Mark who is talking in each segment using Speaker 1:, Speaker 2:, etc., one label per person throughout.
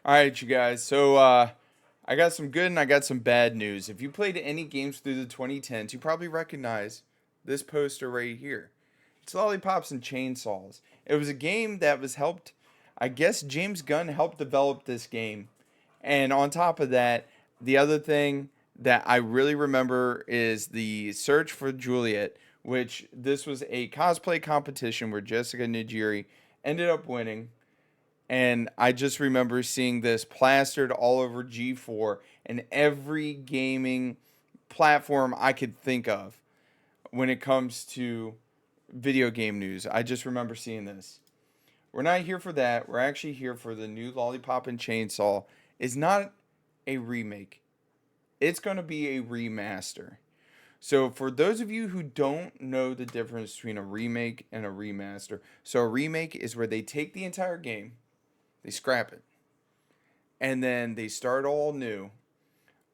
Speaker 1: All right, you guys. So I got some good and I got some bad news. If you played any games through the 2010s, you probably recognize this poster right here. It's Lollipops and Chainsaws. It was a game that was helped, I guess James Gunn helped develop this game. And on top of that, the other thing that I really remember is the Search for Juliet, which this was a cosplay competition where Jessica Nigiri ended up winning, and I just remember seeing this plastered all over G4 and every gaming platform I could think of when it comes to video game news. I just remember seeing this. We're not here for that. We're actually here for the new Lollipop and Chainsaw. It's not a remake. It's going to be a remaster. So for those of you who don't know the difference between a remake and a remaster, so a remake is where they take the entire game, they scrap it, and then they start all new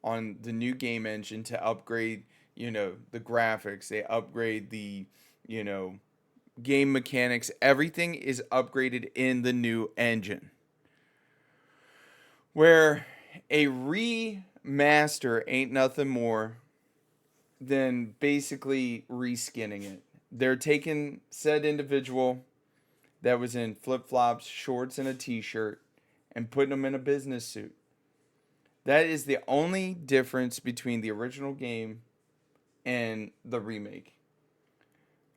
Speaker 1: on the new game engine to upgrade, the graphics. They upgrade the, you know, game mechanics. Everything is upgraded in the new engine. Where a remaster ain't nothing more than basically reskinning it. They're taking said individual that was in flip flops, shorts, and a t shirt and putting them in a business suit. That is the only difference between the original game and the remake.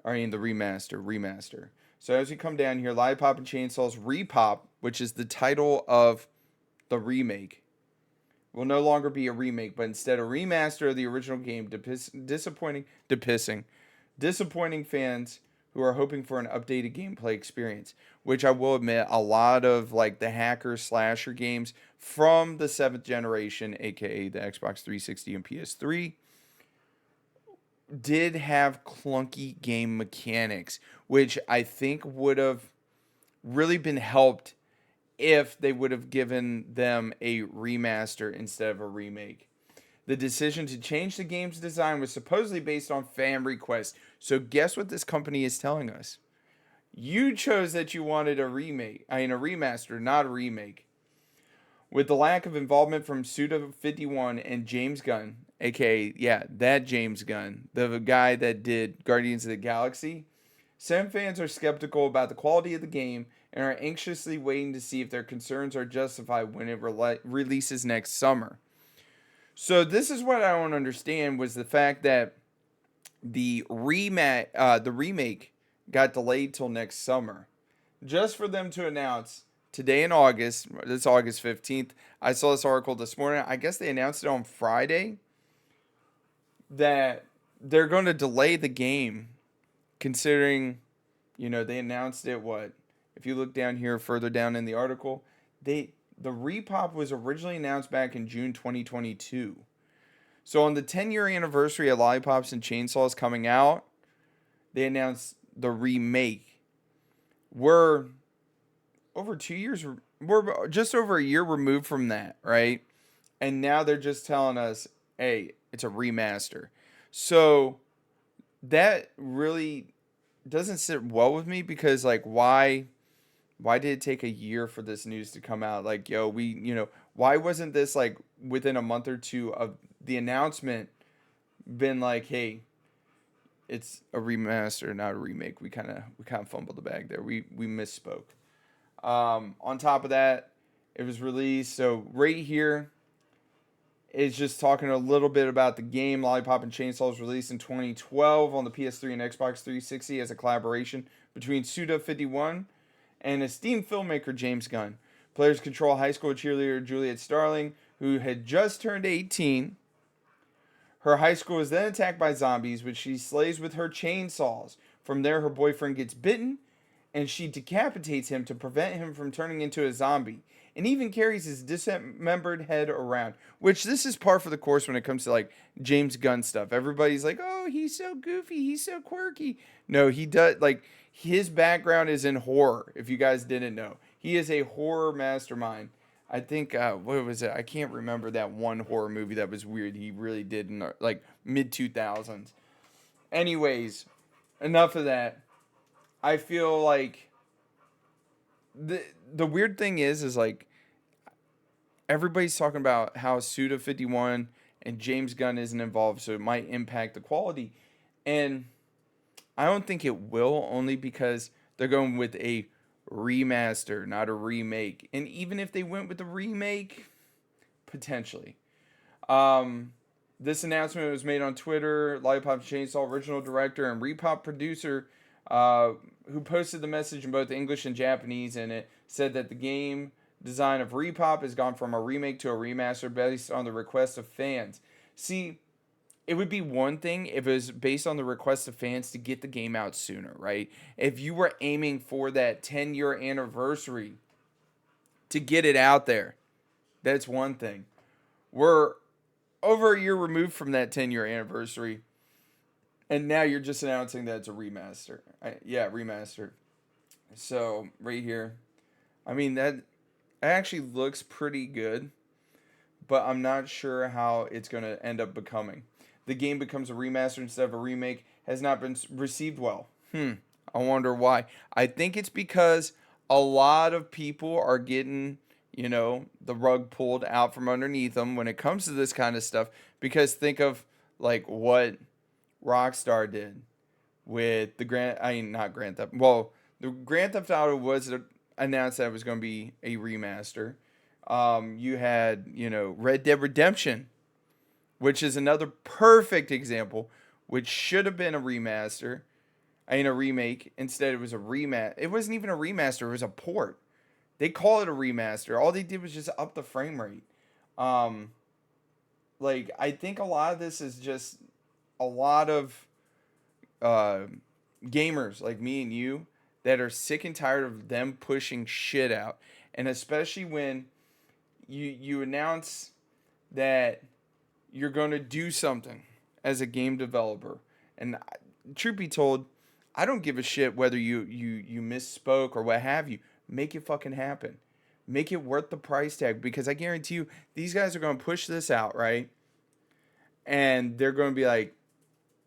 Speaker 1: I mean, the remaster. So as we come down here, Lollipop and Chainsaw's Repop, which is the title of the remake, will no longer be a remake, but instead a remaster of the original game, disappointing fans who are hoping for an updated gameplay experience. Which I will admit, a lot of like the hacker slasher games from the seventh generation, aka the Xbox 360 and PS3, did have clunky game mechanics, which I think would have really been helped if they would have given them a remaster instead of a remake. The decision to change the game's design was supposedly based on fan request. So guess what this company is telling us? You chose that you wanted a remake, a remaster, not a remake. With the lack of involvement from Suda51 and James Gunn, aka, yeah, that James Gunn, the guy that did Guardians of the Galaxy, some fans are skeptical about the quality of the game and are anxiously waiting to see if their concerns are justified when it releases next summer. So this is what I don't understand was the fact that the remake got delayed till next summer, just for them to announce today in August. This August 15th. I saw this article this morning. I guess they announced it on Friday that they're going to delay the game, considering, they announced it. What if you look down here further down in the article? The repop was originally announced back in June 2022. So on the 10-year anniversary of Lollipops and Chainsaws coming out, they announced the remake. We're over 2 years, we're just over a year removed from that, right? And now they're just telling us, hey, it's a remaster. So that really doesn't sit well with me because, like, why did it take a year for this news to come out? Like, yo, why wasn't this like within a month or two of the announcement been like, hey, it's a remaster, not a remake. We kind of fumbled the bag there. We misspoke. On top of that, it was released. So right here is just talking a little bit about the game. Lollipop and Chainsaw was released in 2012 on the PS3 and Xbox 360 as a collaboration between Suda51 and esteemed filmmaker James Gunn. Players control high school cheerleader Juliet Starling, who had just turned 18. Her high school is then attacked by zombies, which she slays with her chainsaws. From there, her boyfriend gets bitten, and she decapitates him to prevent him from turning into a zombie, and even carries his dismembered head around. Which this is par for the course when it comes to like James Gunn stuff. Everybody's like, "Oh, he's so goofy, he's so quirky." No, he does like his background is in horror. If you guys didn't know, he is a horror mastermind. I think what was it? I can't remember that one horror movie that was weird. He really did in like mid 2000s. Anyways, enough of that. I feel like the weird thing is like everybody's talking about how Suda 51 and James Gunn isn't involved, so it might impact the quality. And I don't think it will, only because they're going with a remaster, not a remake. And even if they went with the remake, potentially. Um, this announcement was made on Twitter. LolliPop Chainsaw original director and repop producer, uh, who posted the message in both English and Japanese, and it said that the game design of repop has gone from a remake to a remaster based on the request of fans. See, it would be one thing if it was based on the request of fans to get the game out sooner, right? If you were aiming for that 10-year anniversary to get it out there, that's one thing. We're over a year removed from that 10-year anniversary, and now you're just announcing that it's a remaster. Yeah, remaster. So, right here. I mean, that actually looks pretty good, but I'm not sure how it's going to end up becoming. The game becomes a remaster instead of a remake has not been received well. I wonder why. I think it's because a lot of people are getting, the rug pulled out from underneath them when it comes to this kind of stuff. Because think of like what Rockstar did with the not Grand Theft. Well, the Grand Theft Auto was announced that it was going to be a remaster. You had, Red Dead Redemption, which is another perfect example, which should have been a remaster. A remake. Instead, it was a remat. It wasn't even a remaster. It was a port. They call it a remaster. All they did was just up the frame rate. Um, I think a lot of this is just a lot of uh, gamers like me and you that are sick and tired of them pushing shit out, and especially when you announce that you're going to do something as a game developer. And truth be told, I don't give a shit whether you misspoke or what have you. Make it fucking happen. Make it worth the price tag, because I guarantee you these guys are going to push this out, right? And they're going to be like,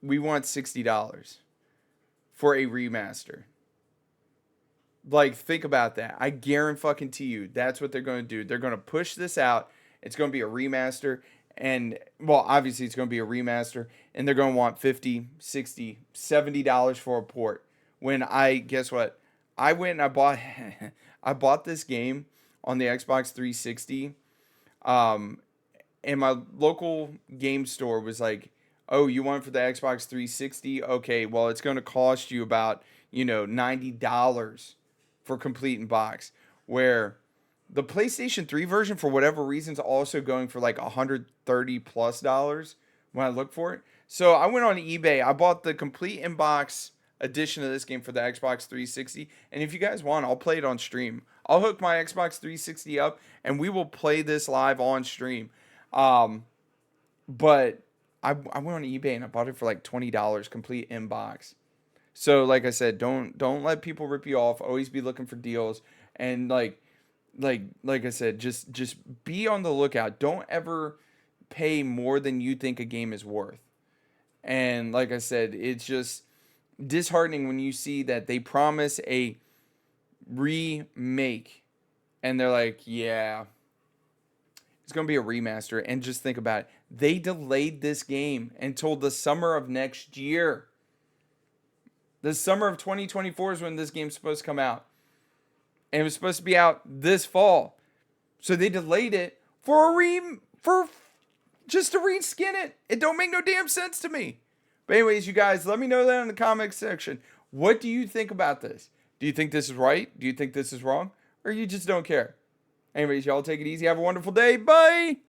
Speaker 1: we want $60 for a remaster. Like, think about that. I guarantee you that's what they're going to do. They're going to push this out. It's going to be a remaster. And, well, obviously it's going to be a remaster. And they're going to want $50, $60, $70 for a port. When guess what? I went and I bought this game on the Xbox 360. And my local game store was like, oh, you want it for the Xbox 360? Okay, well, it's going to cost you about, $90 for complete in box. Where the PlayStation 3 version, for whatever reason, is also going for like $130 plus when I look for it. So I went on eBay. I bought the complete in box edition of this game for the Xbox 360. And if you guys want, I'll play it on stream. I'll hook my Xbox 360 up and we will play this live on stream. But I went on eBay and I bought it for like $20 complete in box. So like I said, don't let people rip you off. Always be looking for deals, and like I said, just be on the lookout. Don't ever pay more than you think a game is worth. And like I said, it's just disheartening when you see that they promise a remake and they're like, yeah, it's going to be a remaster. And just think about it. They delayed this game until the summer of next year. The summer of 2024 is when this game's supposed to come out. And it was supposed to be out this fall. So they delayed it for just to reskin it. It don't make no damn sense to me. But anyways, you guys, let me know that in the comments section. What do you think about this? Do you think this is right? Do you think this is wrong? Or you just don't care? Anyways, y'all take it easy. Have a wonderful day. Bye.